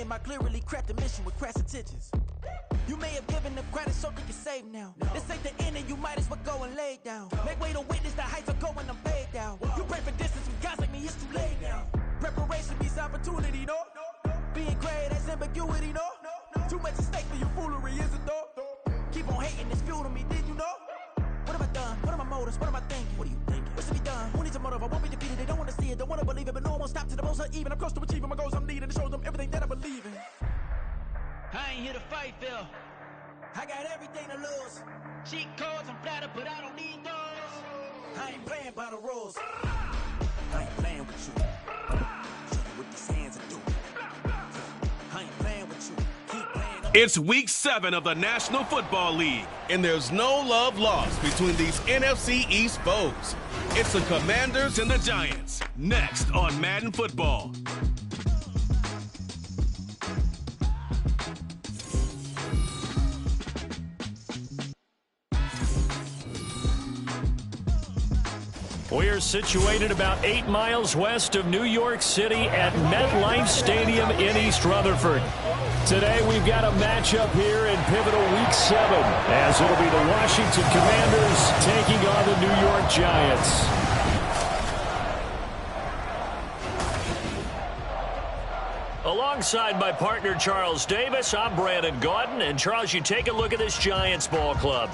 him, I clearly cracked the mission with crass intentions. You may have given them credit so they can save now. This ain't the end and you might as well go and lay down. Make way to witness the heights are going, I'm paid down. You pray for distance with guys like me, it's too late now. Preparation means opportunity, no? Being great has ambiguity, no? Too much at stake for your foolery, is it though? Keep on hating, it's fuel to me, did you know? What have I done? What are my motives? What am I thinking? What are you thinking? What's to be done? Who needs a motive? I won't be defeated. They don't want to see it, don't want to believe it, but no one won't stop to the most uneven. I'm close to achieving my goals I'm needing to show them everything that I believe in. I ain't here to fight, Phil. I got everything to lose. Cheat codes, I'm flattered, but I don't need those. I ain't playing by the rules. I ain't playing with you. Show you what these hands are doing. I ain't playing with you. Keep playing. It's week 7 of the National Football League, and there's no love lost between these NFC East foes. It's the Commanders and the Giants, next on Madden Football. We're situated about 8 miles west of New York City at MetLife Stadium in East Rutherford. Today we've got a matchup here in pivotal week 7, as it'll be the Washington Commanders taking on the New York Giants. Alongside my partner Charles Davis, I'm Brandon Gaudin. And Charles, you take a look at this Giants ball club.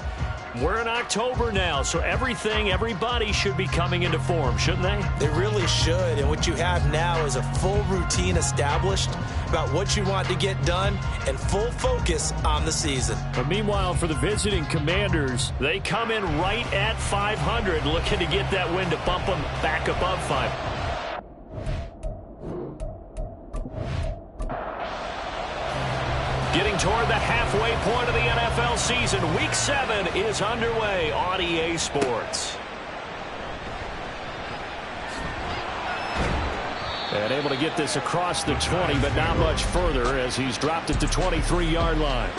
We're in October now, so everybody should be coming into form, shouldn't they? They really should, and what you have now is a full routine established about what you want to get done and full focus on the season. But meanwhile, for the visiting Commanders, they come in right at 500, looking to get that win to bump them back above 500. Getting toward the halfway point of the NFL season, Week 7 is underway on EA Sports. And able to get this across the 20, but not much further as he's dropped it to 23-yard line.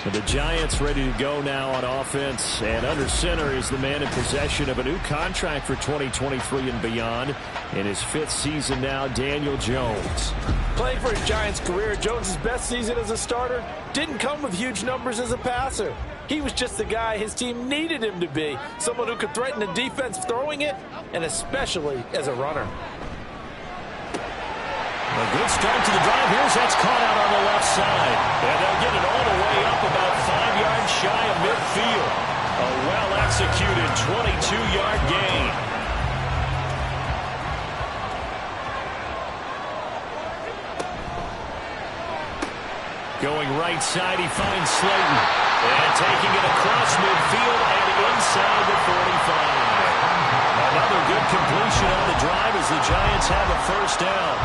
So the Giants ready to go now on offense, and under center is the man in possession of a new contract for 2023 and beyond. In his 5th season now, Daniel Jones. Playing for his Giants career, Jones' best season as a starter didn't come with huge numbers as a passer. He was just the guy his team needed him to be, someone who could threaten the defense throwing it, and especially as a runner. A good start to the drive. Here's that's caught out on the left side. And they'll get it all the way up about 5 yards shy of midfield. A well-executed 22-yard gain. Going right side, he finds Slayton. And taking it across midfield and inside the 45. Another good completion on the drive as the Giants have a first down.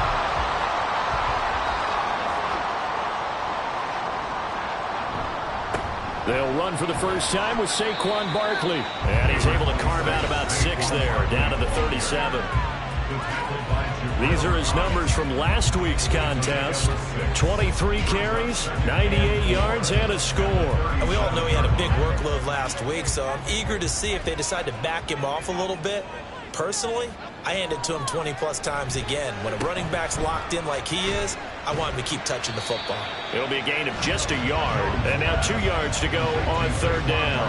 They'll run for the first time with Saquon Barkley. And he's able to carve out about 6 there, down to the 37. These are his numbers from last week's contest. 23 carries, 98 yards, and a score. And we all know he had a big workload last week, so I'm eager to see if they decide to back him off a little bit. Personally, I hand it to him 20-plus times again. When a running back's locked in like he is, I want him to keep touching the football. It'll be a gain of just a yard, and now 2 yards to go on 3rd down.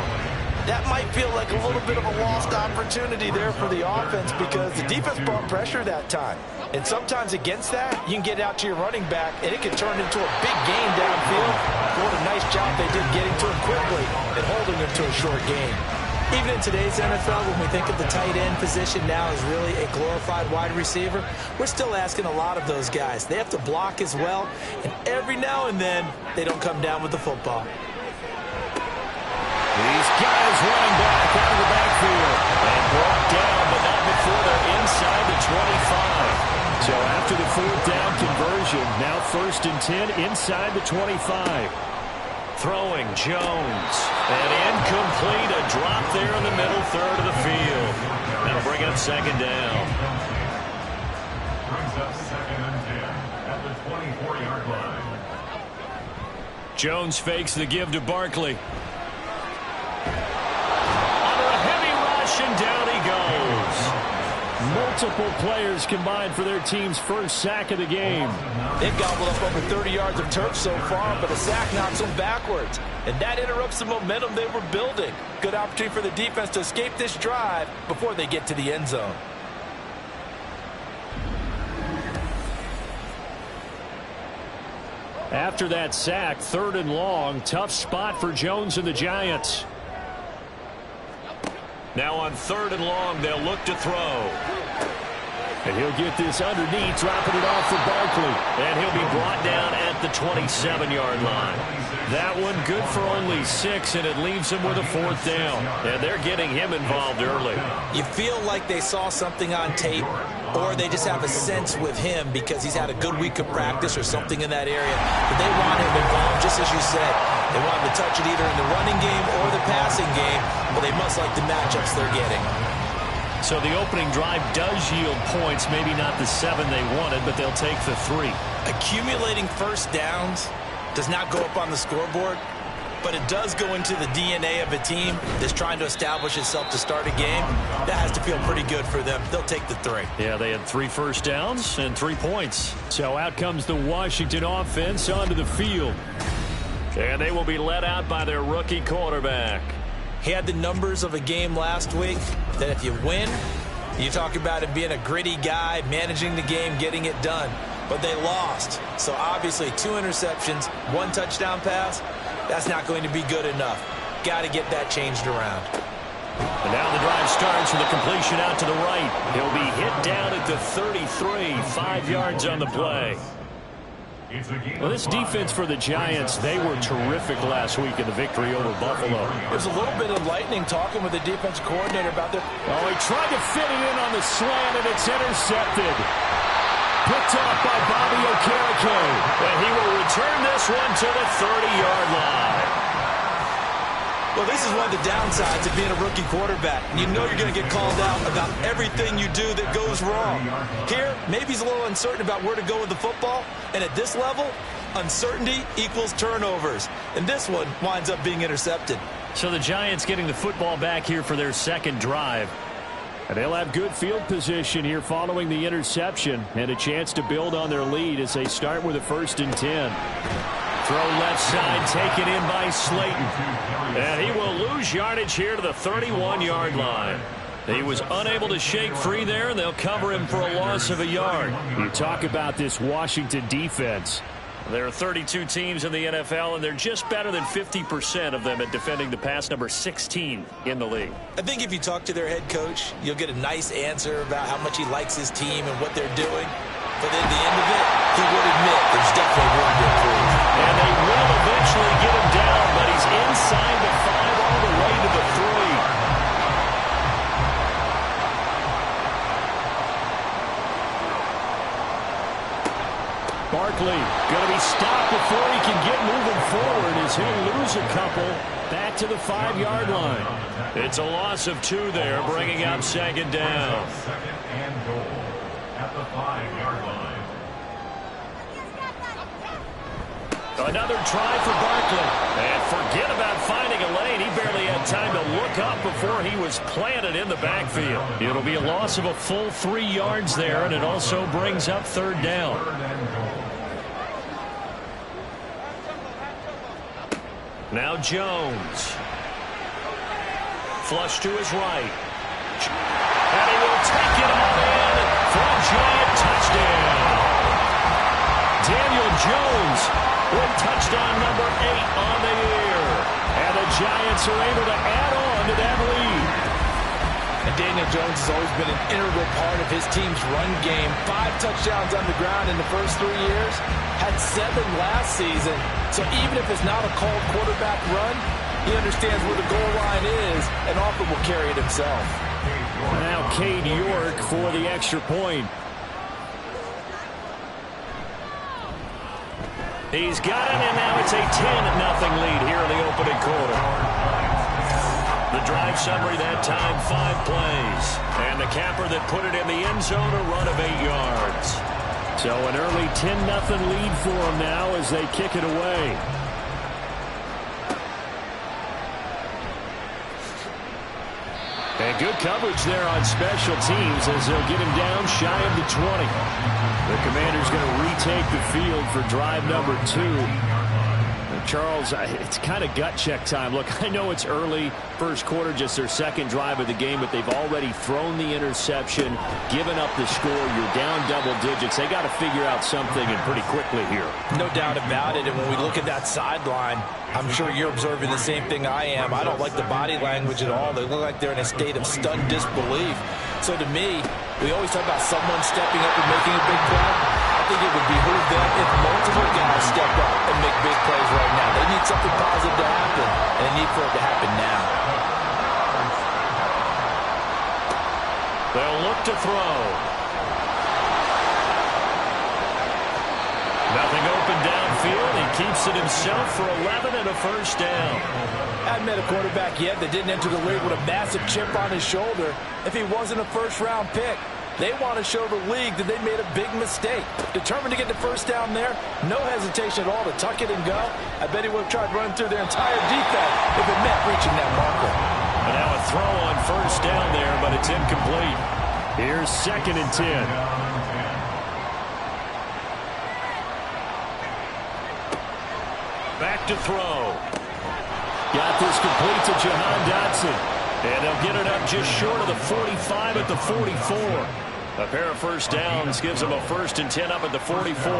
That might feel like a little bit of a lost opportunity there for the offense because the defense brought pressure that time. And sometimes against that, you can get out to your running back, and it can turn into a big gain downfield. What a nice job they did getting to him quickly and holding him to a short gain. Even in today's NFL, when we think of the tight end position now as really a glorified wide receiver, we're still asking a lot of those guys. They have to block as well, and every now and then, they don't come down with the football. These guys running back out of the backfield. And brought down, but not before they're inside the 25. So after the 4th down conversion, now 1st and 10 inside the 25. Throwing Jones. And incomplete. A drop there in the middle 3rd of the field. That'll bring up 2nd down. Brings up 2nd and 10 at the 24-yard line. Jones fakes the give to Barkley. Under a heavy rush, and down he goes. Multiple players combined for their team's first sack of the game. They've gobbled up over 30 yards of turf so far, but a sack knocks them backwards. And that interrupts the momentum they were building. Good opportunity for the defense to escape this drive before they get to the end zone. After that sack, 3rd and long, tough spot for Jones and the Giants. Now on 3rd and long, they'll look to throw. And he'll get this underneath, dropping it off for Barkley. And he'll be brought down at the 27-yard line. That one good for only 6, and it leaves him with a 4th down. And they're getting him involved early. You feel like they saw something on tape, or they just have a sense with him because he's had a good week of practice or something in that area. But they want him involved, just as you said. They want him to touch it either in the running game or the passing game, but they must like the matchups they're getting. So the opening drive does yield points, maybe not the 7 they wanted, but they'll take the 3. Accumulating first downs does not go up on the scoreboard, but it does go into the DNA of a team that's trying to establish itself to start a game. That has to feel pretty good for them. They'll take the 3. Yeah, they had 3 first downs and 3 points. So out comes the Washington offense onto the field. And they will be led out by their rookie quarterback. He had the numbers of a game last week that if you win, you talk about him being a gritty guy, managing the game, getting it done. But they lost. So obviously 2 interceptions, 1 touchdown pass, that's not going to be good enough. Got to get that changed around. And now the drive starts with a completion out to the right. He'll be hit down at the 33, 5 yards on the play. Well, this defense for the Giants, they were terrific last week in the victory over Buffalo. There's a little bit enlightening talking with the defense coordinator about their... Oh, he tried to fit it in on the slant, and it's intercepted. Picked up by Bobby Okereke. And he will return this one to the 30-yard line. Well, this is one of the downsides of being a rookie quarterback. You know you're going to get called out about everything you do that goes wrong. Here, maybe he's a little uncertain about where to go with the football. And at this level, uncertainty equals turnovers. And this one winds up being intercepted. So the Giants getting the football back here for their 2nd drive. And they'll have good field position here following the interception and a chance to build on their lead as they start with a 1st and 10. Throw left side, taken in by Slayton. And he will lose yardage here to the 31-yard line. He was unable to shake free there, and they'll cover him for a loss of a yard. You talk about this Washington defense. There are 32 teams in the NFL, and they're just better than 50% of them at defending the pass, number 16 in the league. I think if you talk to their head coach, you'll get a nice answer about how much he likes his team and what they're doing. But at the end of it, he would admit there's definitely room to improve. And they will eventually get him down, but he's inside the 5 all the way to the 3. Barkley going to be stopped before he can get moving forward as he'll lose a couple back to the 5-yard line. It's a loss of 2 there, bringing up 2nd down. 2nd and goal at the 5-yard line. Another try for Barkley. And forget about finding a lane. He barely had time to look up before he was planted in the backfield. It'll be a loss of a full 3 yards there, and it also brings up 3rd down. Now Jones. Flush to his right. And he will take it all in for a giant touchdown. Daniel Jones with touchdown number 8 on the year. And the Giants are able to add on to that lead. And Daniel Jones has always been an integral part of his team's run game. 5 touchdowns on the ground in the first 3 years. Had 7 last season. So even if it's not a called quarterback run, he understands where the goal line is and often will carry it himself. Now Cade York for the extra point. He's got it, and now it's a 10-0 lead here in the opening quarter. The drive summary that time, 5 plays. And the capper that put it in the end zone, a run of 8 yards. So an early 10-0 lead for them now as they kick it away. And good coverage there on special teams as they'll get him down shy of the 20. The Commanders going to retake the field for drive number 2. Charles, it's kind of gut check time. Look, I know it's early, first quarter, just their second drive of the game, but they've already thrown the interception, given up the score. You're down double digits. They got to figure out something, and pretty quickly here. No doubt about it. And when we look at that sideline, I'm sure you're observing the same thing I am. I don't like the body language at all. They look like they're in a state of stunned disbelief. So to me, we always talk about someone stepping up and making a big play. I think it would behoove them if multiple guys step up and make big plays right now. They need something positive to happen, and they need for it to happen now. They'll look to throw. Nothing open downfield. He keeps it himself for 11 and a first down. Hadn't met a quarterback yet that didn't enter the league with a massive chip on his shoulder if he wasn't a first-round pick. They want to show the league that they made a big mistake. Determined to get the first down there, no hesitation at all to tuck it and go. I bet he would have tried running through their entire defense if it meant reaching that marker. And now a throw on first down there, but it's incomplete. Here's 2nd and 10. Back to throw. Got this complete to Jahan Dotson. And they'll get it up just short of the 45 at the 44. A pair of first downs gives them a 1st and 10 up at the 44.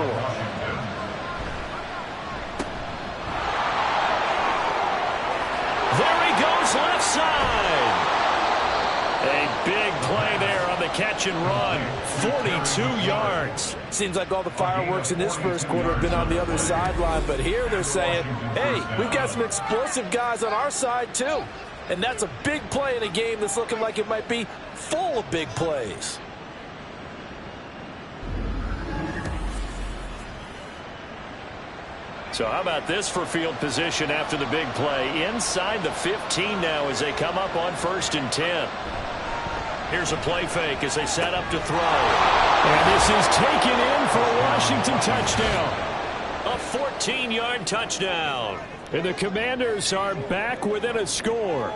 There he goes left side. A big play there on the catch and run. 42 yards. Seems like all the fireworks in this first quarter have been on the other sideline. But here they're saying, hey, we've got some explosive guys on our side too. And that's a big play in a game that's looking like it might be full of big plays. So how about this for field position after the big play? Inside the 15 now as they come up on 1st and 10. Here's a play fake as they set up to throw. And this is taken in for a Washington touchdown. A 14-yard touchdown. And the Commanders are back within a score.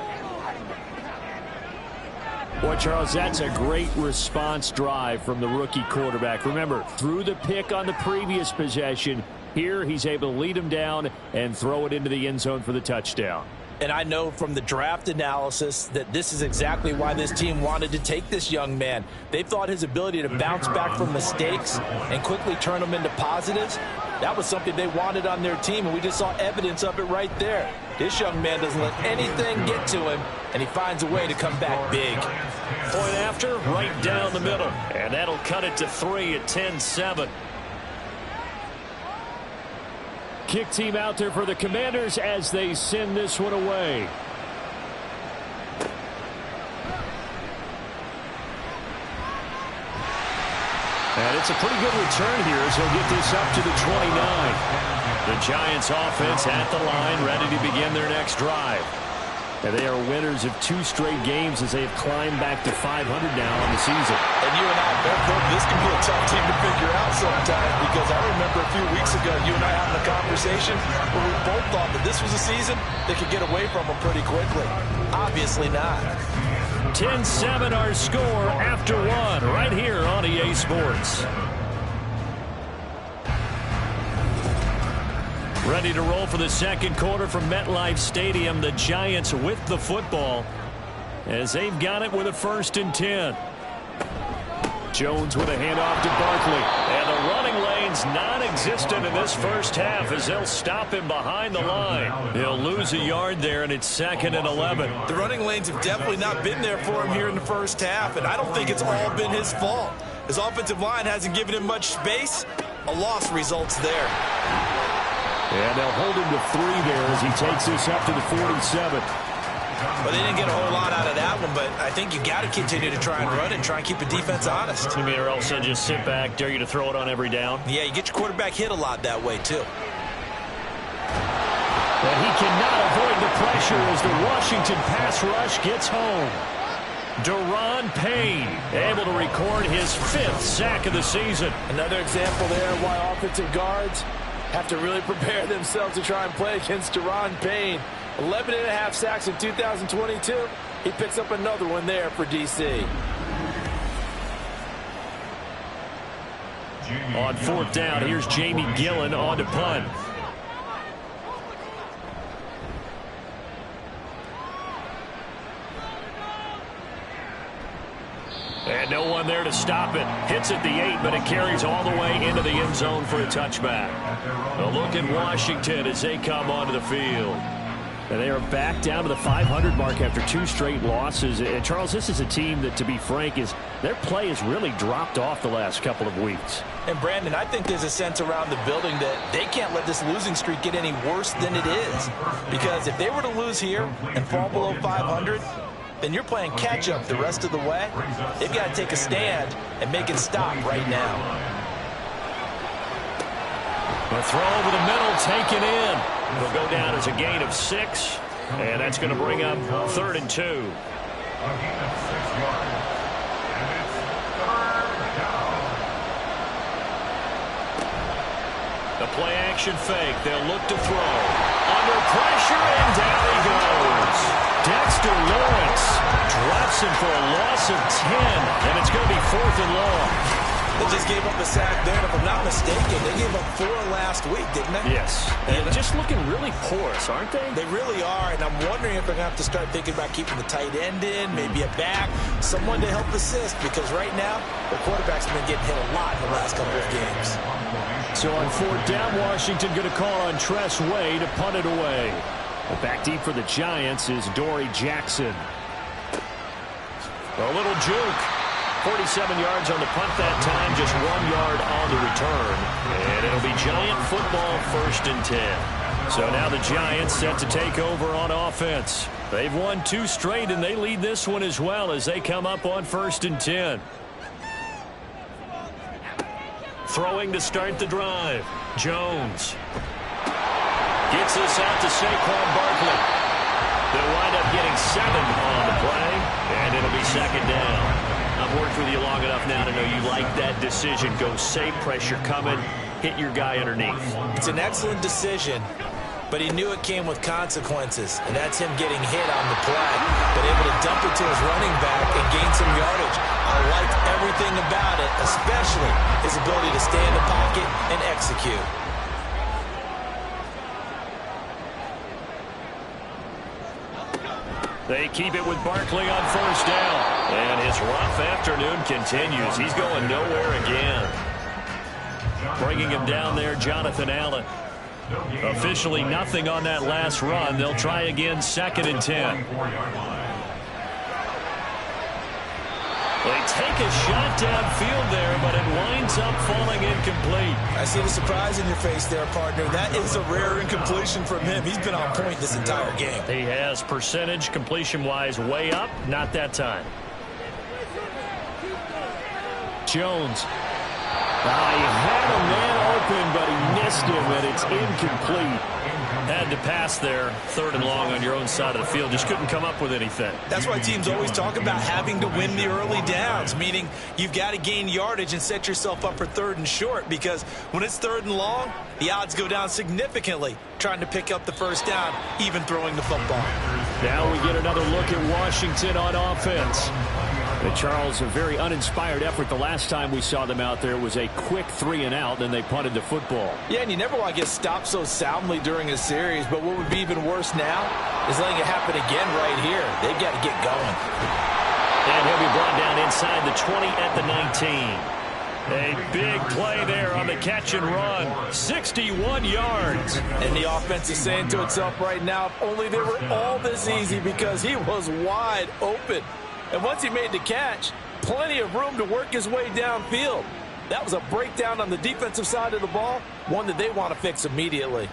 Boy, Charles, that's a great response drive from the rookie quarterback. Remember, threw the pick on the previous possession. Here, he's able to lead him down and throw it into the end zone for the touchdown. And I know from the draft analysis that this is exactly why this team wanted to take this young man. They thought his ability to bounce back from mistakes and quickly turn them into positives, that was something they wanted on their team, and we just saw evidence of it right there. This young man doesn't let anything get to him, and he finds a way to come back big. Point after, right down the middle. And that'll cut it to 3 at 10-7. Kick team out there for the Commanders as they send this one away. And it's a pretty good return here as he'll get this up to the 29. The Giants offense at the line, ready to begin their next drive. And they are winners of 2 straight games as they have climbed back to 500 now on the season. And you and I both know this can be a tough team to figure out sometimes, because I remember a few weeks ago you and I having a conversation where we both thought that this was a season that could get away from them pretty quickly. Obviously not. 10-7 our score after 1 right here on EA Sports. Ready to roll for the second quarter from MetLife Stadium. The Giants with the football as they've got it with a 1st and 10. Jones with a handoff to Barkley. And the running lane's non-existent in this first half as they'll stop him behind the line. He'll lose a yard there, and it's 2nd and 11. The running lanes have definitely not been there for him here in the first half, and I don't think it's all been his fault. His offensive line hasn't given him much space. A loss results there. And they'll hold him to 3 there as he takes this up to the 47. Well, they didn't get a whole lot out of that one, but I think you got to continue to try and run and try and keep the defense honest. You mean, or else they'll just sit back, dare you to throw it on every down? Yeah, you get your quarterback hit a lot that way, too. But he cannot avoid the pressure as the Washington pass rush gets home. Daron Payne able to record his 5th sack of the season. Another example there of why offensive guards have to really prepare themselves to try and play against Daron Payne. 11.5 sacks in 2022. He picks up another one there for D.C. On fourth down, here's Jamie Gillen on to punt. And no one there to stop it. Hits at the 8, but it carries all the way into the end zone for a touchback. A look at Washington as they come onto the field. And they are back down to the 500 mark after 2 straight losses. And, Charles, this is a team that, to be frank, their play has really dropped off the last couple of weeks. And, Brandon, I think there's a sense around the building that they can't let this losing streak get any worse than it is. Because if they were to lose here and fall below 500, then you're playing catch-up the rest of the way. They've got to take a stand and make it stop right now. The throw over the middle, taken in. It'll go down as a gain of 6, and that's going to bring up 3rd and 2. A gain of 6 yards. And it's 3rd down. The play-action fake. They'll look to throw. Under pressure, and down he goes. Dexter Lawrence drops him for a loss of 10, and it's going to be 4th and long. They just gave up a sack there, and if I'm not mistaken, they gave up 4 last week, didn't they? Yes. And just looking really porous, aren't they? They really are, and I'm wondering if they're going to have to start thinking about keeping the tight end in, maybe a back, someone to help assist, because right now, the quarterback's been getting hit a lot in the last couple of games. So on 4th down, Washington going to call on Tress Way to punt it away. But back deep for the Giants is Dory Jackson. A little juke. 47 yards on the punt that time, just 1 yard on the return. And it'll be Giant football, 1st and 10. So now the Giants set to take over on offense. They've won 2 straight, and they lead this one as well as they come up on 1st and 10. Throwing to start the drive. Jones. Gets this out to Saquon Barkley. They'll wind up getting 7 on the play, and it'll be 2nd down. I've worked with you long enough now to know you like that decision. Go safe, pressure coming, hit your guy underneath. It's an excellent decision, but he knew it came with consequences, and that's him getting hit on the play, but able to dump it to his running back and gain some yardage. I liked everything about it, especially his ability to stay in the pocket and execute. They keep it with Barkley on 1st down. And his rough afternoon continues. He's going nowhere again. Bringing him down there, Jonathan Allen. Officially nothing on that last run. They'll try again, 2nd and 10. They take a shot downfield there, but it winds up falling incomplete. I see the surprise in your face there, partner. That is a rare incompletion from him. He's been on point this entire game. He has percentage completion-wise way up. Not that time. Jones. He had a man open, but he missed him, and it's incomplete. Had to pass there, 3rd and long on your own side of the field. Just couldn't come up with anything. That's why teams always talk about having to win the early downs, meaning you've got to gain yardage and set yourself up for 3rd and short, because when it's 3rd and long, the odds go down significantly trying to pick up the 1st down, even throwing the football. Now we get another look at Washington on offense. But Charles, a very uninspired effort. The last time we saw them out there was a quick 3 and out, then they punted the football. Yeah, and you never want to get stopped so soundly during a series, but what would be even worse now is letting it happen again right here. They've got to get going. And he'll be brought down inside the 20 at the 19. A big play there on the catch and run. 61 yards. And the offense is saying to itself right now, if only they were all this easy, because he was wide open. And once he made the catch, plenty of room to work his way downfield. That was a breakdown on the defensive side of the ball, one that they want to fix immediately.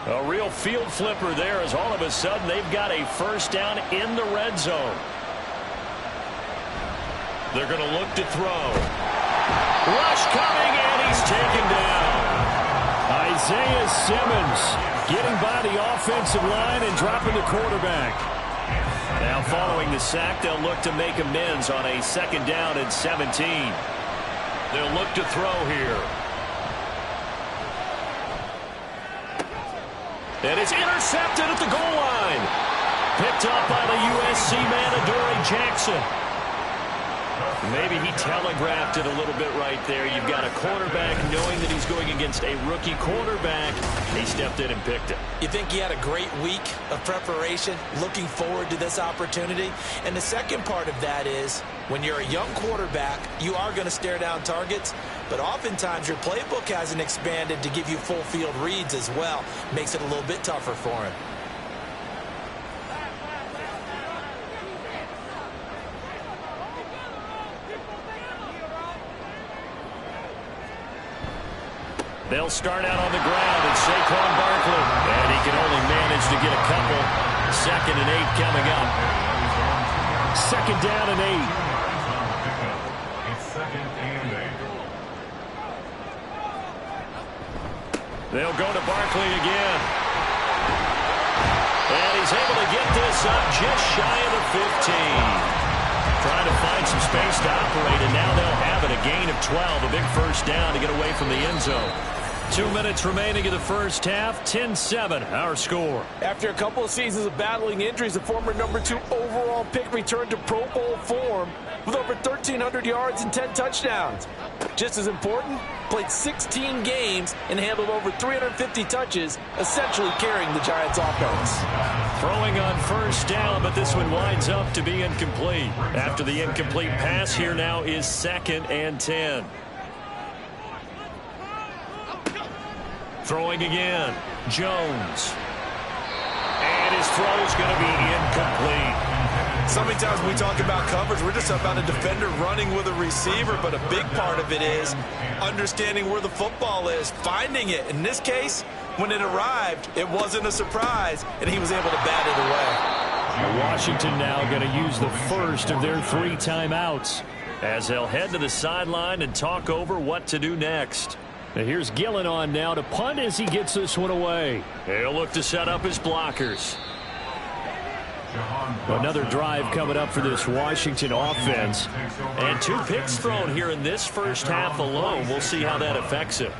A real field flipper there, as all of a sudden they've got a 1st down in the red zone. They're going to look to throw. Rush coming, and he's taken down. Isaiah Simmons getting by the offensive line and dropping the quarterback. Now following the sack, they'll look to make amends on a 2nd down and 17. They'll look to throw here. And it's intercepted at the goal line. Picked up by the USC man, Adoree Jackson. Maybe he telegraphed it a little bit right there. You've got a quarterback knowing that he's going against a rookie quarterback. He stepped in and picked it. You think he had a great week of preparation, looking forward to this opportunity? And the second part of that is, when you're a young quarterback, you are going to stare down targets, but oftentimes your playbook hasn't expanded to give you full field reads as well. Makes it a little bit tougher for him. They'll start out on the ground, and Saquon Barkley. And he can only manage to get a couple. 2nd and 8 coming up. 2nd down and 8. It's 2nd and 8. They'll go to Barkley again. And he's able to get this up just shy of the 15. Trying to find some space to operate, and now they'll have it. A gain of 12, a big first down to get away from the end zone. 2 minutes remaining in the first half. 10-7, our score. After a couple of seasons of battling injuries, the former #2 overall pick returned to Pro Bowl form with over 1,300 yards and 10 touchdowns. Just as important, played 16 games and handled over 350 touches, essentially carrying the Giants' offense. Throwing on first down, but this one winds up to be incomplete. After the incomplete pass, here now is 2nd and 10. Throwing again, Jones. And his throw's going to be incomplete. So many times when we talk about coverage, we're just about a defender running with a receiver, but a big part of it is understanding where the football is, finding it. In this case, when it arrived, it wasn't a surprise, and he was able to bat it away. Washington now going to use the first of their 3 timeouts as they'll head to the sideline and talk over what to do next. Now here's Gillen on now to punt as he gets this one away. He'll look to set up his blockers. Another drive coming up for this Washington offense. And 2 picks thrown here in this first half alone. We'll see how that affects him.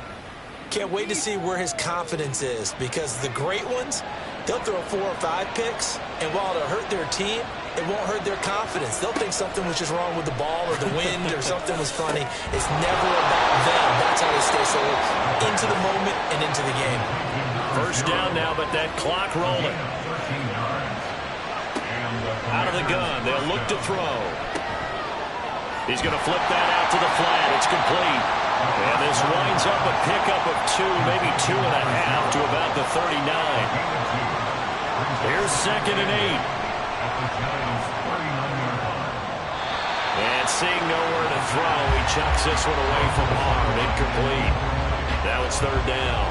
Can't wait to see where his confidence is, because the great ones, they'll throw 4 or 5 picks, and while it'll hurt their team, it won't hurt their confidence. They'll think something was just wrong with the ball or the wind or something was funny. It's never about them. That's how they stay so into the moment and into the game. First down now, but that clock rolling. Out of the gun, they'll look to throw. He's going to flip that out to the flat. It's complete. And this winds up a pickup of 2, maybe 2.5 to about the 39. Here's 2nd and 8. And seeing nowhere to throw, he chucks this one away from harm. Incomplete. Now it's 3rd down.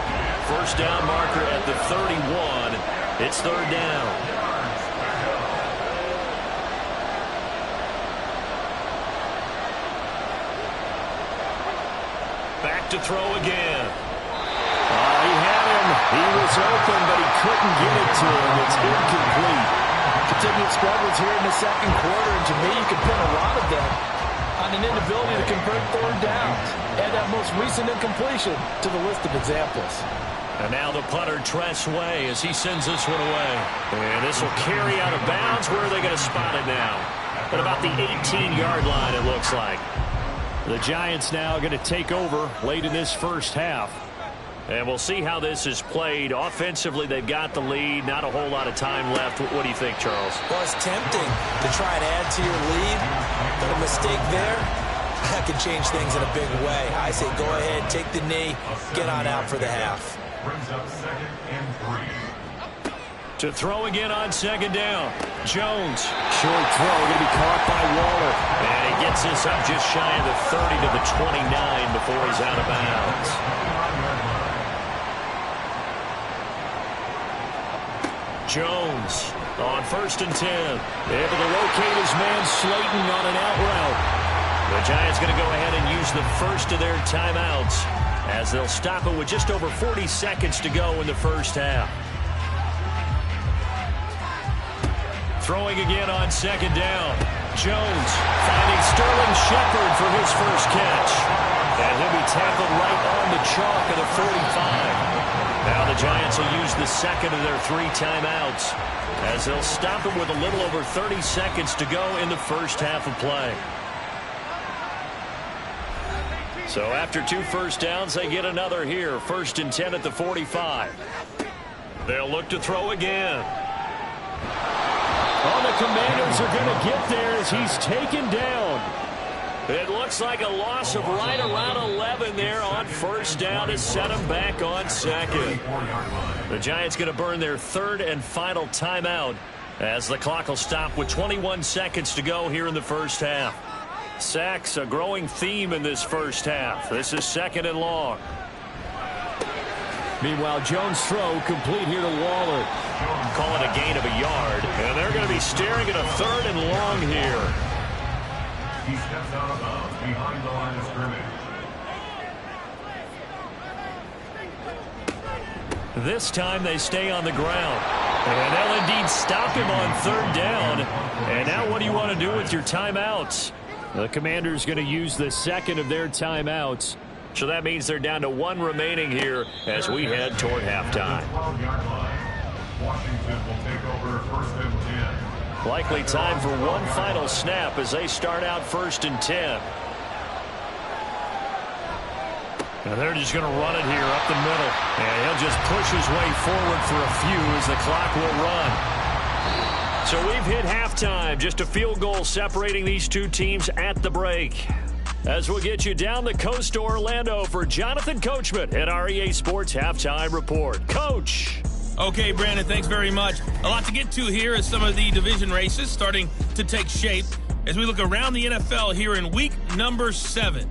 First down marker at the 31. It's 3rd down. Back to throw again. He had him. He was open, but he couldn't get it to him. It's incomplete. Continued struggles here in the 2nd quarter, and to me, you can put a lot of them on an inability to convert 3rd downs. Add that most recent incompletion to the list of examples. And now the punter, Tress Way, as he sends this one away. And this will carry out of bounds. Where are they going to spot it now? At about the 18-yard line, it looks like. The Giants now going to take over late in this first half. And we'll see how this is played. Offensively, they've got the lead. Not a whole lot of time left. What do you think, Charles? Well, it's tempting to try and add to your lead, but a mistake there, that could change things in a big way. I say go ahead, take the knee, get on out for the half. Brings up 2nd and 3. To throw again on 2nd down. Jones. Short throw, going to be caught by Waller. And he gets this up just shy of the 30 to the 29 before he's out of bounds. Jones on 1st and 10. Able to locate his man Slayton on an out route. The Giants going to go ahead and use the first of their timeouts as they'll stop it with just over 40 seconds to go in the first half. Throwing again on 2nd down. Jones finding Sterling Shepard for his first catch. And he'll be tackled right on the chalk of the 45. Now the Giants will use the second of their 3 timeouts as they'll stop it with a little over 30 seconds to go in the first half of play. So after 2 first downs, they get another here. 1st and 10 at the 45. They'll look to throw again. Oh, the Commanders are going to get there as he's taken down. It looks like a loss of right around 11 there on 1st down to set him back on 2nd. The Giants going to burn their 3rd and final timeout as the clock will stop with 21 seconds to go here in the first half. Sacks, a growing theme in this first half. This is 2nd and long. Meanwhile, Jones' throw complete here to Waller. Call it a gain of a yard, and they're going to be staring at a 3rd and long here. He steps out of bounds behind the line of scrimmage. This time they stay on the ground. And they'll indeed stop him on 3rd down. And now what do you want to do with your timeouts? The Commanders going to use the 2nd of their timeouts. So that means they're down to 1 remaining here as we head toward halftime. Washington will take over 1st and 10. Likely time for one final snap as they start out 1st and 10. And they're just going to run it here up the middle. And he'll just push his way forward for a few as the clock will run. So we've hit halftime. Just a field goal separating these 2 teams at the break. As we'll get you down the coast to Orlando for Jonathan Coachman at our EA Sports Halftime Report. Coach. Okay, Brandon, thanks very much. A lot to get to here as some of the division races starting to take shape as we look around the NFL here in week number 7.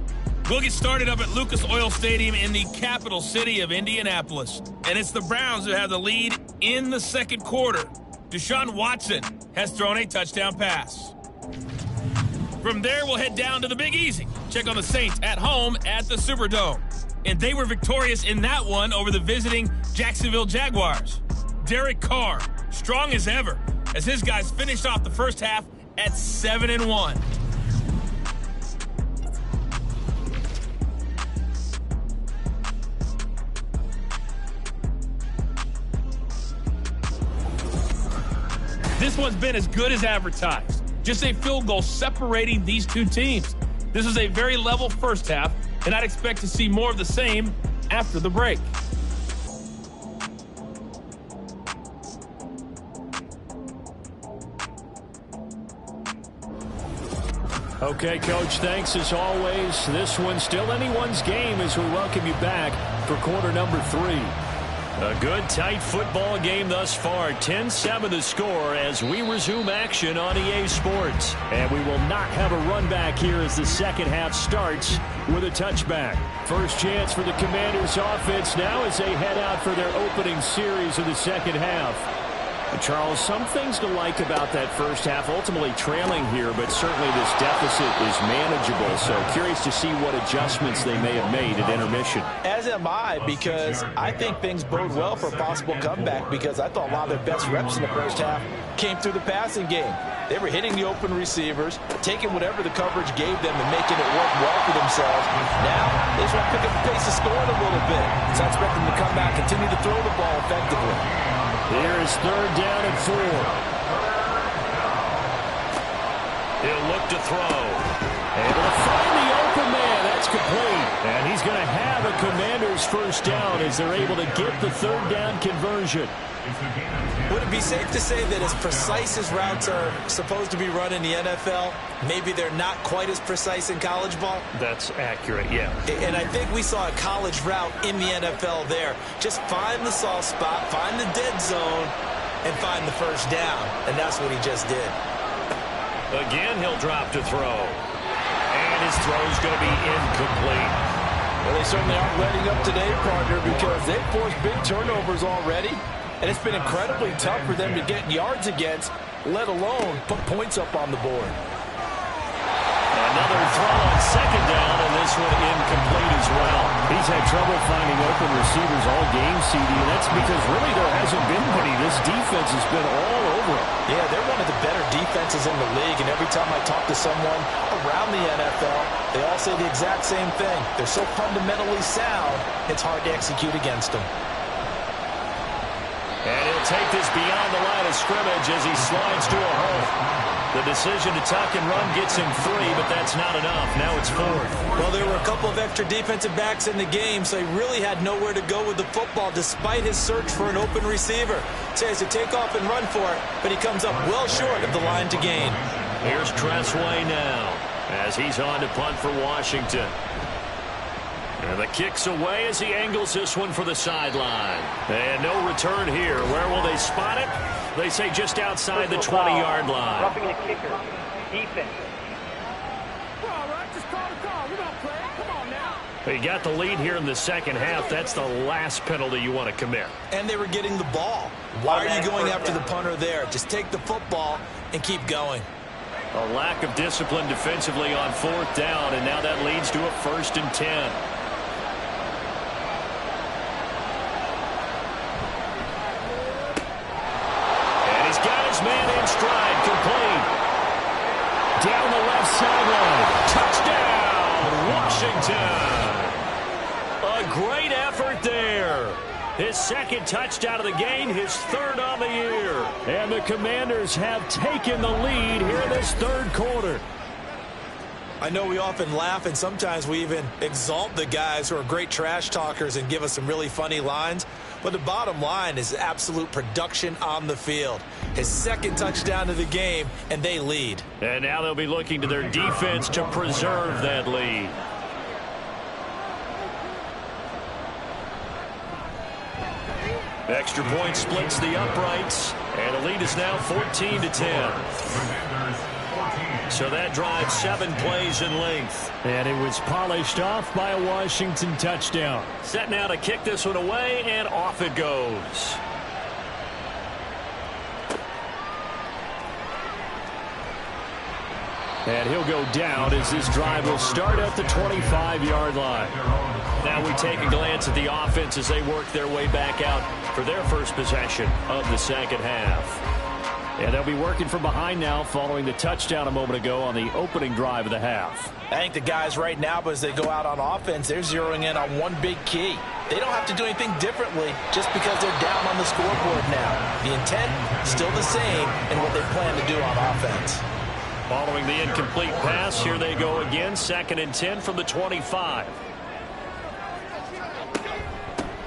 We'll get started up at Lucas Oil Stadium in the capital city of Indianapolis. And it's the Browns who have the lead in the 2nd quarter. Deshaun Watson has thrown a touchdown pass. From there, we'll head down to the Big Easy. Check on the Saints at home at the Superdome. And they were victorious in that one over the visiting Jacksonville Jaguars. Derek Carr, strong as ever, as his guys finished off the first half at 7-1. This one's been as good as advertised. Just a field goal separating these 2 teams. This was a very level first half, and I'd expect to see more of the same after the break. Okay, Coach, thanks as always. This one's still anyone's game as we welcome you back for quarter number 3. A good, tight football game thus far. 10-7 the score as we resume action on EA Sports. And we will not have a run back here as the second half starts with a touchback. First chance for the Commanders offense now as they head out for their opening series of the second half. And Charles, some things to like about that first half, ultimately trailing here, but certainly this deficit is manageable. So curious to see what adjustments they may have made at intermission. As am I, because I think things bode well for a possible comeback, because I thought a lot of their best reps in the first half came through the passing game. They were hitting the open receivers, taking whatever the coverage gave them and making it work well for themselves. Now, they just want to pick up the pace of scoring a little bit. So I expect them to come back, continue to throw the ball effectively. Here is 3rd down and 4. He'll look to throw. Able to find the open man. That's complete. And he's going to have a Commander's first down as they're able to get the 3rd down conversion. Would it be safe to say that as precise as routes are supposed to be run in the NFL, maybe they're not quite as precise in college ball? That's accurate, yeah. And I think we saw a college route in the NFL there. Just find the soft spot, find the dead zone, and find the first down. And that's what he just did. Again, he'll drop to throw. And his throw's going to be incomplete. Well, they certainly aren't letting up today, partner, because they've forced big turnovers already. And it's been incredibly tough for them to get yards against, let alone put points up on the board. Another throw on 2nd down, and this one incomplete as well. He's had trouble finding open receivers all game, CD, and that's because really there hasn't been many. This defense has been all over him. Yeah, they're one of the better defenses in the league, and every time I talk to someone around the NFL, they all say the exact same thing. They're so fundamentally sound, it's hard to execute against them. And he'll take this beyond the line of scrimmage as he slides to a hole. The decision to tuck and run gets him 3, but that's not enough. Now it's 4th. Well, there were a couple of extra defensive backs in the game, so he really had nowhere to go with the football despite his search for an open receiver. So he has to take off and run for it, but he comes up well short of the line to gain. Here's Tressway now as he's on to punt for Washington. And the kick's away as he angles this one for the sideline. And no return here. Where will they spot it? They say just outside the 20-yard line. Roughing the kicker. Defense. All right, just call the call. We're going to play it. Come on now. He got the lead here in the second half. That's the last penalty you want to commit. And they were getting the ball. Why are you going after the punter there? Just take the football and keep going. A lack of discipline defensively on 4th down, and now that leads to a 1st and 10. Man in stride, complete. Down the left sideline. Touchdown, Washington. A great effort there. His second touchdown of the game, his 3rd on the year. And the Commanders have taken the lead here in this 3rd quarter. I know we often laugh and sometimes we even exalt the guys who are great trash talkers and give us some really funny lines. But the bottom line is absolute production on the field. His 2nd touchdown of the game, and they lead. And now they'll be looking to their defense to preserve that lead. Extra point splits the uprights, and the lead is now 14-10. So that drives 7 plays in length. And it was polished off by a Washington touchdown. Set now to kick this one away, and off it goes. And he'll go down as this drive will start at the 25-yard line. Now we take a glance at the offense as they work their way back out for their first possession of the second half. And they'll be working from behind now following the touchdown a moment ago on the opening drive of the half. I think the guys right now, as they go out on offense, they're zeroing in on one big key. They don't have to do anything differently just because they're down on the scoreboard now. The intent still the same in what they plan to do on offense. Following the incomplete pass, here they go again. 2nd and 10 from the 25.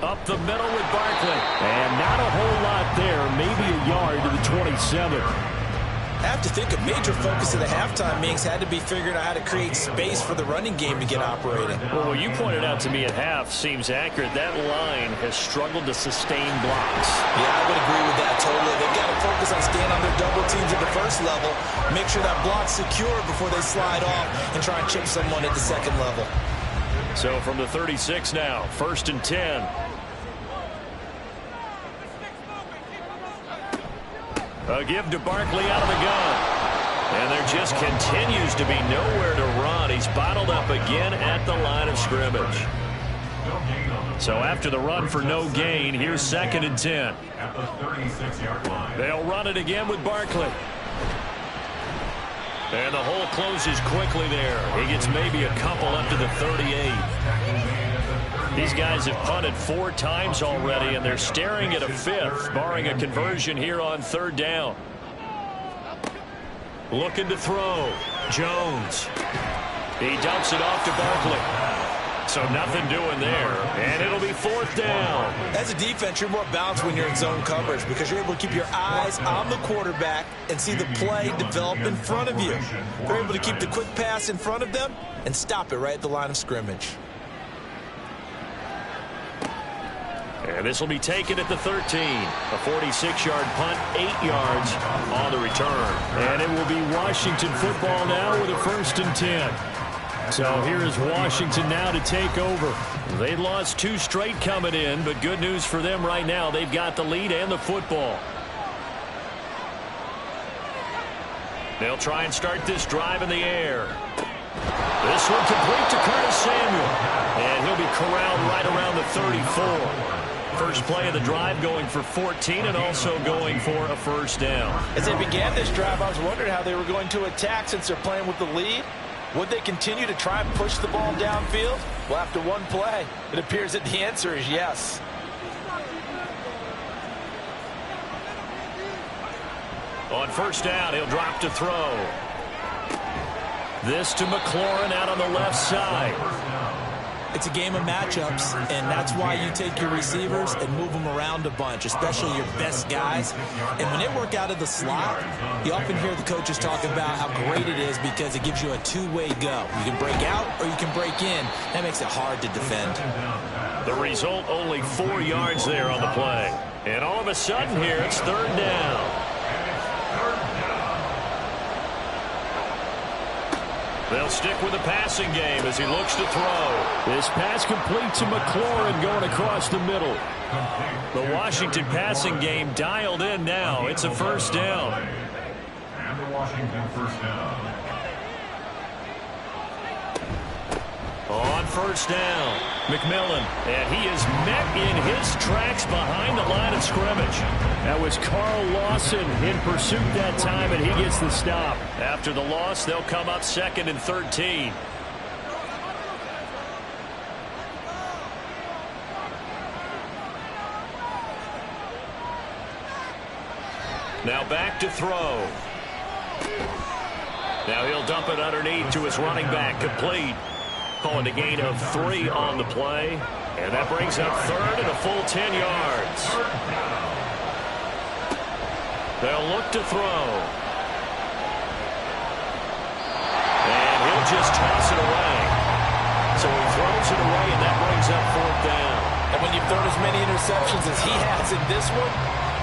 Up the middle with Barkley. And not a whole lot there. Maybe a yard to the 27. I have to think a major focus of the halftime meetings had to be figuring out how to create space for the running game to get operating. Well, what you pointed out to me at half seems accurate. That line has struggled to sustain blocks. Yeah, I would agree with that totally. They've got to focus on staying on their double teams at the first level, make sure that block's secure before they slide off and try and chip someone at the second level. So from the 36 now, 1st and 10. A give to Barkley out of the gun. And there just continues to be nowhere to run. He's bottled up again at the line of scrimmage. So after the run for no gain, here's 2nd and 10. At the 36-yard line. They'll run it again with Barkley. And the hole closes quickly there. He gets maybe a couple up to the 38. These guys have punted 4 times already, and they're staring at a 5th, barring a conversion here on 3rd down. Looking to throw. Jones. He dumps it off to Barkley. So nothing doing there, and it'll be 4th down. As a defense, you're more balanced when you're in zone coverage because you're able to keep your eyes on the quarterback and see the play develop in front of you. You're able to keep the quick pass in front of them and stop it right at the line of scrimmage. And this will be taken at the 13. A 46-yard punt, 8 yards on the return. And it will be Washington football now with a 1st and 10. So here is Washington now to take over. They lost 2 straight coming in, but good news for them right now. They've got the lead and the football. They'll try and start this drive in the air. This one complete to Curtis Samuel. And he'll be corralled right around the 34. First play of the drive going for 14 and also going for a 1st down. As they began this drive, I was wondering how they were going to attack since they're playing with the lead. Would they continue to try and push the ball downfield? Well, after one play, it appears that the answer is yes. On first down, he'll drop to throw. This to McLaurin out on the left side. It's a game of matchups, and that's why you take your receivers and move them around a bunch, especially your best guys. And when they work out of the slot, you often hear the coaches talk about how great it is because it gives you a two-way go. You can break out or you can break in. That makes it hard to defend. The result, only 4 yards there on the play. And all of a sudden here, it's third down. They'll stick with the passing game as he looks to throw. This pass complete to McLaurin going across the middle. The Washington passing game dialed in now. It's a first down. And the Washington first down. On first down, McMillan, and he is met in his tracks behind the line of scrimmage. That was Carl Lawson in pursuit that time, and he gets the stop. After the loss, they'll come up 2nd and 13. Now back to throw. Now he'll dump it underneath to his running back, complete. Calling a gain of 3 on the play. And that brings up third and a full 10 yards. They'll look to throw. And he'll just toss it away. So he throws it away, and that brings up 4th down. And when you've thrown as many interceptions as he has in this one,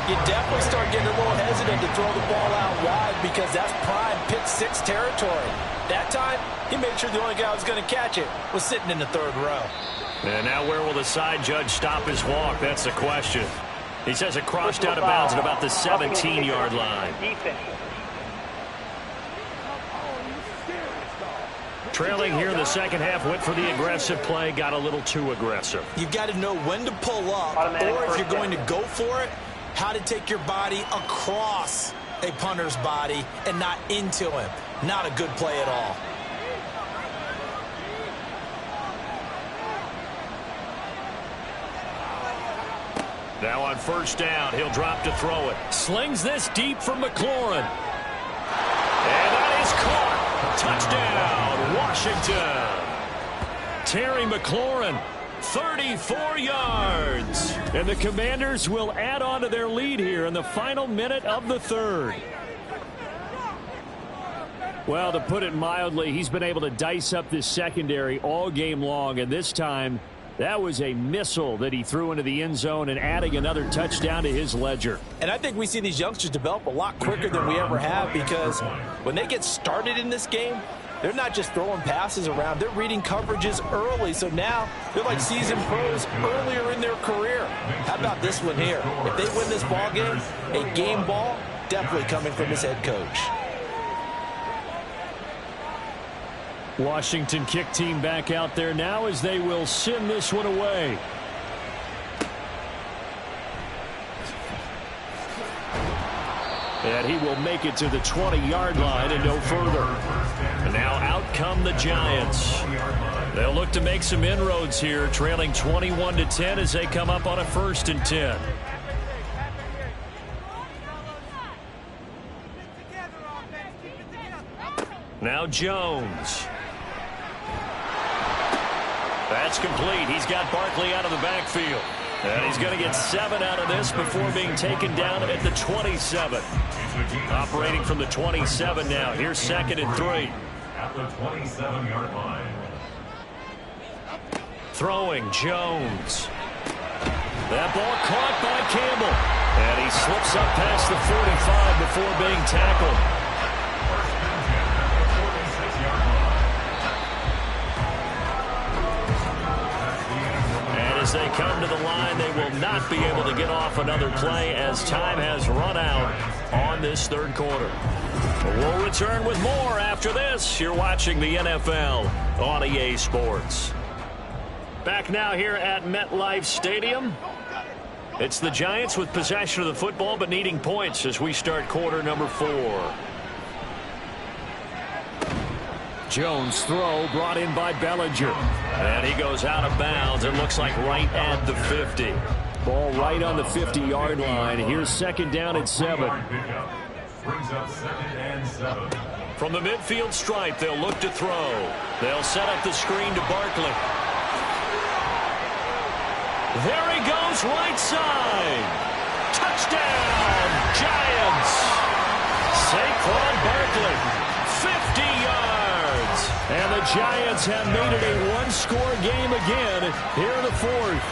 you definitely start getting a little hesitant to throw the ball out wide because that's prime pick 6 territory. That time, he made sure the only guy who was going to catch it was sitting in the 3rd row. And now where will the side judge stop his walk? That's the question. He says it crossed out of bounds at about the 17-yard line. Trailing here in the second half, went for the aggressive play, got a little too aggressive. You've got to know when to pull up, or if you're going to go for it, how to take your body across a punter's body and not into him. Not a good play at all. Now on first down, he'll drop to throw it. Slings this deep for McLaurin. And that is caught. Touchdown, Washington. Terry McLaurin, 34 yards. And the Commanders will add on to their lead here in the final minute of the 3rd. Well, to put it mildly, he's been able to dice up this secondary all game long, and this time that was a missile that he threw into the end zone and adding another touchdown to his ledger. And I think we see these youngsters develop a lot quicker than we ever have because when they get started in this game, they're not just throwing passes around. They're reading coverages early, so now they're like seasoned pros earlier in their career. How about this one here? If they win this ball game, a game ball, definitely coming from his head coach. Washington kick team back out there now as they will send this one away. And he will make it to the 20-yard line and no further. And now out come the Giants. They'll look to make some inroads here, trailing 21-10 as they come up on a 1st and 10. Now Jones. That's complete. He's got Barkley out of the backfield. And he's going to get 7 out of this before being taken down at the 27. Operating from the 27 now. Here's 2nd and 3. At the 27-yard line. Throwing Jones. That ball caught by Campbell. And he slips up past the 45 before being tackled. As they come to the line, they will not be able to get off another play as time has run out on this 3rd quarter. We'll return with more after this. You're watching the NFL on EA Sports. Back now here at MetLife Stadium. It's the Giants with possession of the football but needing points as we start quarter number 4. Jones throw brought in by Bellinger. And he goes out of bounds. It looks like right at the 50. Ball right on the 50-yard line. Here's 2nd down at 7. Brings up 2nd and 7. From the midfield stripe, they'll look to throw. They'll set up the screen to Barkley. There he goes, right side. Touchdown, Giants. Saquon Barkley, 50 yards. And the Giants have made it a one-score game again here in the fourth.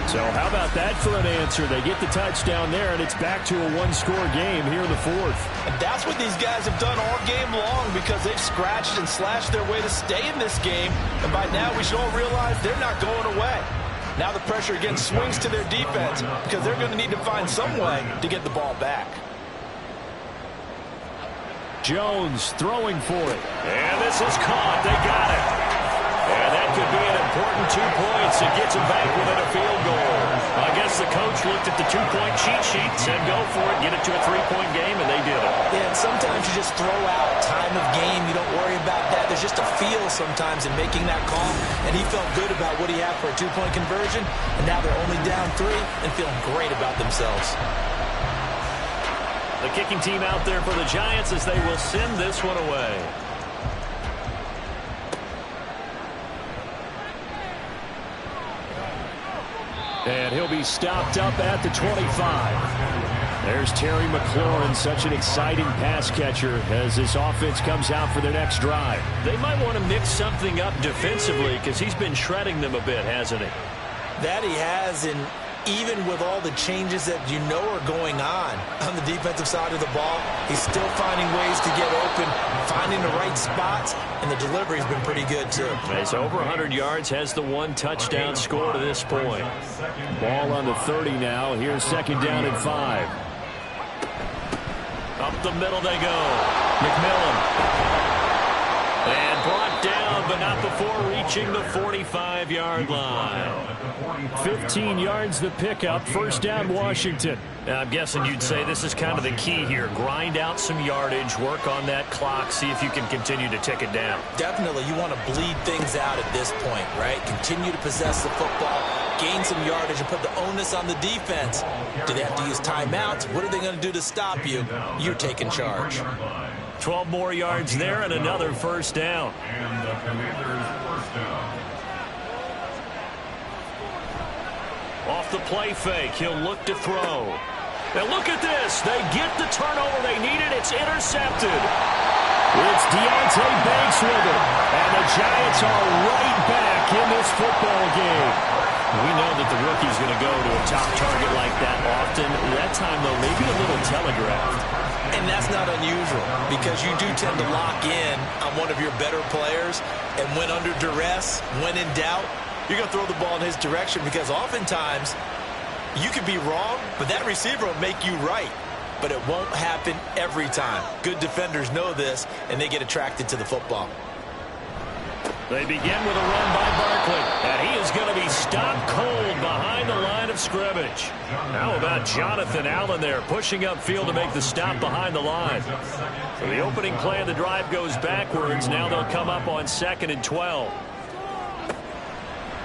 So how about that for an answer? They get the touchdown there, and it's back to a one-score game here in the fourth. And that's what these guys have done all game long because they've scratched and slashed their way to stay in this game. And by now, we should all realize they're not going away. Now the pressure again swings to their defense because they're going to need to find some way to get the ball back. Jones throwing for it. And this is caught. They got it. And that could be an important 2 points. It gets them back within a field goal. I guess the coach looked at the 2-point cheat sheet, said go for it, get it to a 3-point game, and they did it. Yeah, and sometimes you just throw out time of game. You don't worry about that. There's just a feel sometimes in making that call. And he felt good about what he had for a 2-point conversion. And now they're only down 3 and feeling great about themselves. The kicking team out there for the Giants as they will send this one away. And he'll be stopped up at the 25. There's Terry McLaurin, such an exciting pass catcher as this offense comes out for their next drive. They might want to mix something up defensively because he's been shredding them a bit, hasn't he? That he has, and even with all the changes that you know are going on the defensive side of the ball, he's still finding ways to get open, finding the right spots, and the delivery's been pretty good too. He's over 100 yards, has the 1 touchdown score to this point. Ball on the 30 now. Here's 2nd down and 5. Up the middle they go. McMillan. And brought down, but not before reaching the 45-yard line. 15 yards the pickup. First down, Washington. Now, I'm guessing you'd say this is kind of the key here. Grind out some yardage, work on that clock, see if you can continue to tick it down. Definitely, you want to bleed things out at this point, right? Continue to possess the football, gain some yardage, and put the onus on the defense. Do they have to use timeouts? What are they going to do to stop you? You're taking charge. 12 more yards there and another first down. And the Commanders' first down. Off the play fake, he'll look to throw. Now look at this. They get the turnover they needed. It's intercepted. It's Deonte Banks with it. And the Giants are right back in this football game. We know that the rookie's going to go to a top target like that often. That time, though, maybe a little telegraphed. And that's not unusual because you do tend to lock in on one of your better players. And when under duress, when in doubt, you're going to throw the ball in his direction because oftentimes you could be wrong, but that receiver will make you right. But it won't happen every time. Good defenders know this, and they get attracted to the football. They begin with a run by Barkley, and he is going to be stopped cold behind the line of scrimmage. How about Jonathan Allen there pushing upfield to make the stop behind the line? So the opening play of the drive goes backwards. Now they'll come up on 2nd and 12.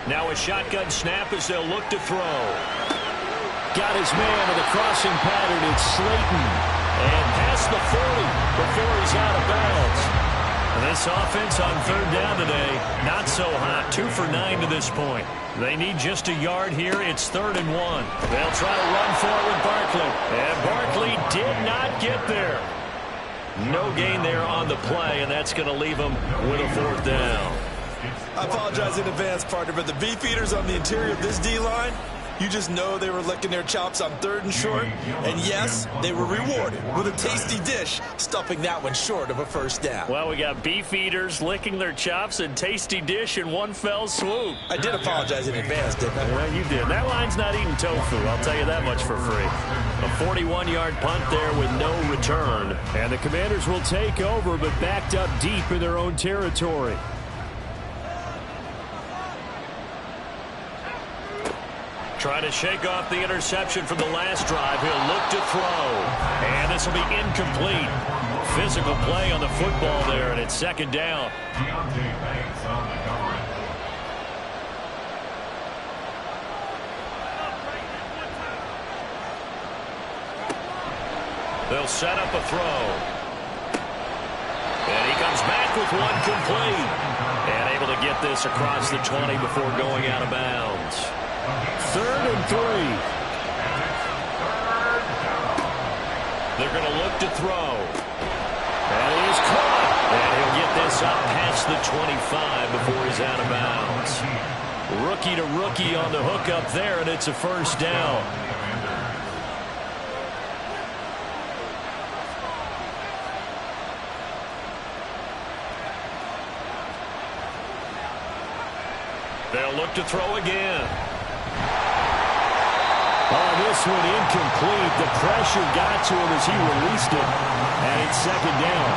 Now a shotgun snap as they'll look to throw. Got his man in the crossing pattern. It's Slayton. And past the 40 before he's out of bounds. And this offense on 3rd down today, not so hot. 2 for 9 to this point. They need just a yard here. It's 3rd and 1. They'll try to run for it with Barkley. And Barkley did not get there. No gain there on the play, and that's going to leave them with a 4th down. I apologize in advance, partner, but the beefeaters on the interior of this D-line, you just know they were licking their chops on 3rd and short. And yes, they were rewarded with a tasty dish, stuffing that one short of a first down. Well, we got beef eaters licking their chops and tasty dish in one fell swoop. I did apologize in advance, didn't I? Well, you did. That line's not eating tofu, I'll tell you that much for free. A 41-yard punt there with no return. And the Commanders will take over, but backed up deep in their own territory. Trying to shake off the interception from the last drive. He'll look to throw. And this will be incomplete. Physical play on the football there, and it's 2nd down. Deonte Banks on the coverage. They'll set up a throw. And he comes back with one complete. And able to get this across the 20 before going out of bounds. 3rd and 3. They're going to look to throw. And he is caught. And he'll get this up past the 25 before he's out of bounds. Rookie to rookie on the hook up there, and it's a first down. They'll look to throw again. Oh, this one incomplete. The pressure got to him as he released it. And it's 2nd down.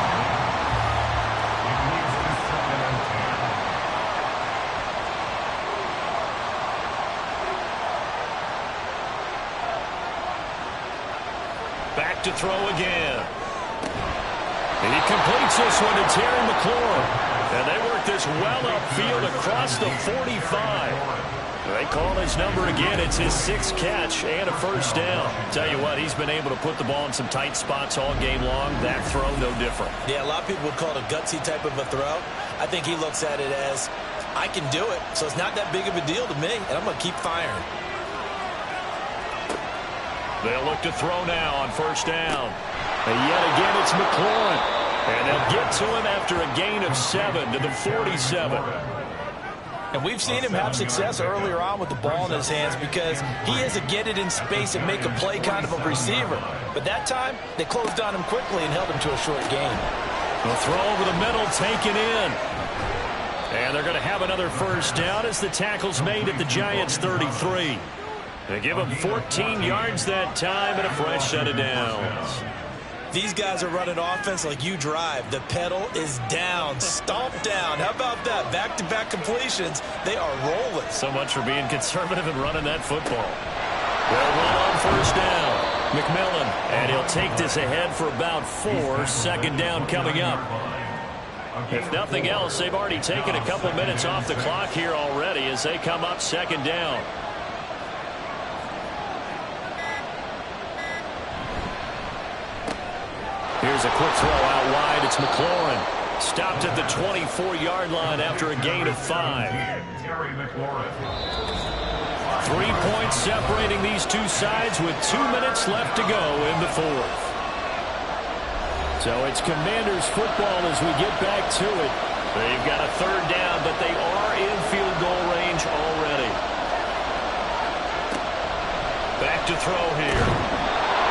Back to throw again. And he completes this one to Terry McLaurin. And they work this well upfield across the 45. They call his number again. It's his 6th catch and a first down. Tell you what, he's been able to put the ball in some tight spots all game long. That throw, no different. Yeah, a lot of people would call it a gutsy type of a throw. I think he looks at it as, I can do it, so it's not that big of a deal to me, and I'm going to keep firing. They'll look to throw now on first down. And yet again, it's McLaurin. And they'll get to him after a gain of 7 to the 47. And we've seen him have success earlier on with the ball in his hands because he is a get it in space and make a play kind of a receiver. But that time, they closed on him quickly and held him to a short gain. The throw over the middle taken in. And they're going to have another first down as the tackle's made at the Giants' 33. They give him 14 yards that time and a fresh set of downs. These guys are running offense like you drive. The pedal is down, stomp down. How about that? Back-to-back completions. They are rolling. So much for being conservative and running that football. They'll run on first down. McMillan, and he'll take this ahead for about 4. 2nd down coming up. If nothing else, they've already taken a couple minutes off the clock here already as they come up 2nd down. Here's a quick throw out wide. It's McLaurin. Stopped at the 24-yard line after a gain of 5. 3 points separating these two sides with 2 minutes left to go in the 4th. So it's Commanders football as we get back to it. They've got a 3rd down, but they are in field goal range already. Back to throw here.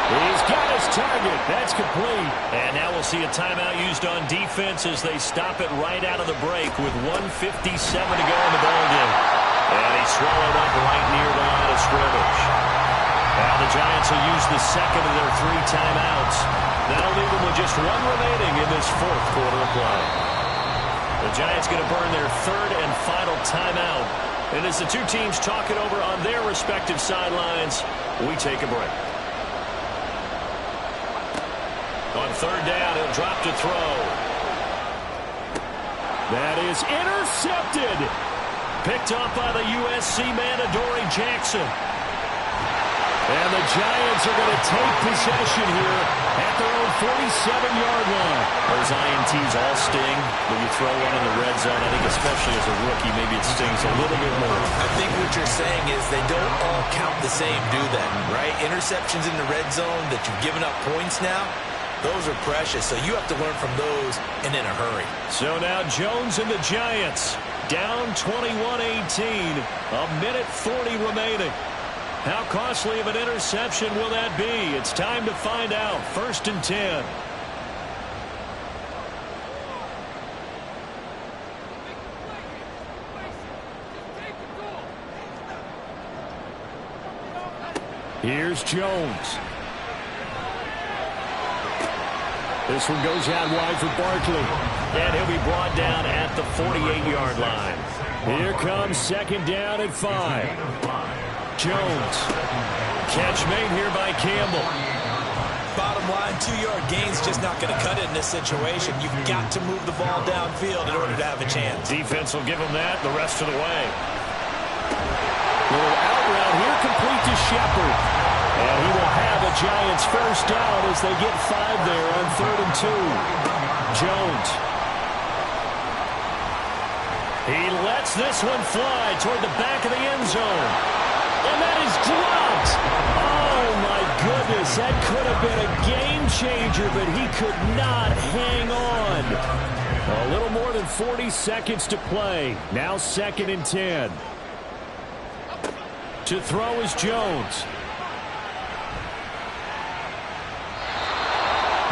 He's got his target. That's complete. And now we'll see a timeout used on defense as they stop it right out of the break with 1:57 to go in the ballgame. And he swallowed up right near the line of scrimmage. Now the Giants will use the 2nd of their 3 timeouts. That'll leave them with just 1 remaining in this 4th quarter of play. The Giants going to burn their 3rd and final timeout. And as the two teams talk it over on their respective sidelines, we take a break. On 3rd down, he'll drop to throw. That is intercepted. Picked off by the USC man, Adoree Jackson. And the Giants are going to take possession here at their own 47-yard line. Those INTs all sting, but you throw one in the red zone. I think especially as a rookie, maybe it stings a little bit more. I think what you're saying is they don't all count the same, do they? Right? Interceptions in the red zone that you've given up points now, those are precious. So you have to learn from those and in a hurry. So now Jones and the Giants down 21-18. A minute 40 remaining. How costly of an interception will that be? It's time to find out. 1st and 10. Here's Jones. This one goes out wide for Barkley. And he'll be brought down at the 48-yard line. Here comes 2nd down at 5. Jones. Catch made here by Campbell. Bottom line, 2-yard gain's just not going to cut it in this situation. You've got to move the ball downfield in order to have a chance. Defense will give them that the rest of the way. Little out route here, complete to Shepard. And he will have a Giants first down as they get 5 there on 3rd and 2. Jones. He lets this one fly toward the back of the end zone. And that is dropped. Oh, my goodness. That could have been a game changer, but he could not hang on. A little more than 40 seconds to play. Now 2nd and 10. To throw is Jones.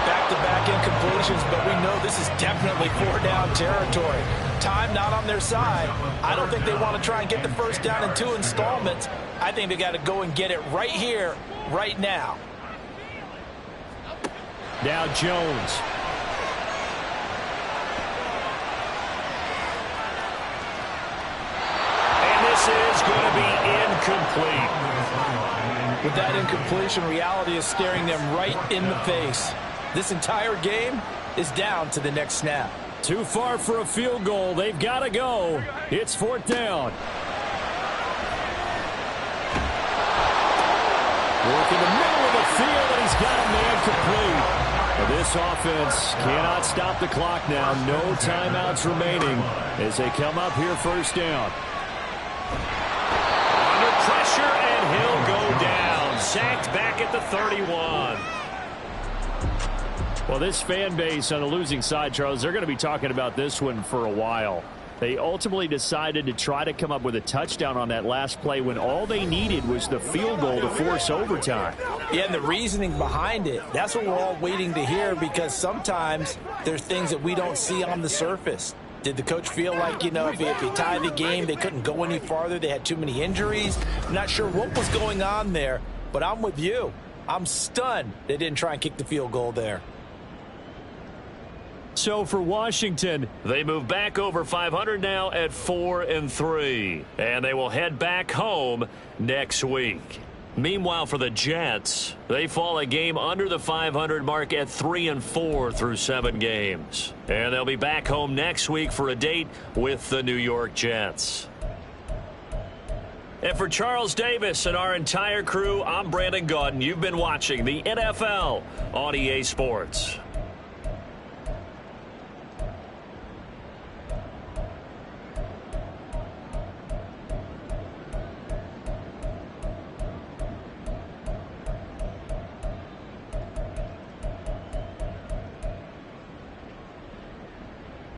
Back-to-back incompletions, but we know this is definitely 4-down territory. Time not on their side. I don't think they want to try and get the first down in 2 installments. I think they got to go and get it right here, right now. Now Jones. And this is going to be incomplete. With that incompletion, reality is staring them right in the face. This entire game is down to the next snap. Too far for a field goal. They've got to go. It's 4th down. Working the middle of the field, and he's got a man complete. But this offense cannot stop the clock now. No timeouts remaining as they come up here 1st down. Under pressure, and he'll go down. Sacked back at the 31. Well, this fan base on the losing side, Charles, they're going to be talking about this one for a while. They ultimately decided to try to come up with a touchdown on that last play when all they needed was the field goal to force overtime. Yeah, and the reasoning behind it, that's what we're all waiting to hear, because sometimes there's things that we don't see on the surface. Did the coach feel like, if they tied the game, they couldn't go any farther, they had too many injuries? I'm not sure what was going on there, but I'm with you. I'm stunned they didn't try and kick the field goal there. So for Washington, they move back over 500 now at 4-3. And they will head back home next week. Meanwhile, for the Jets, they fall a game under the 500 mark at 3-4 through 7 games. And they'll be back home next week for a date with the New York Jets. And for Charles Davis and our entire crew, I'm Brandon Gaudin. You've been watching the NFL on EA Sports.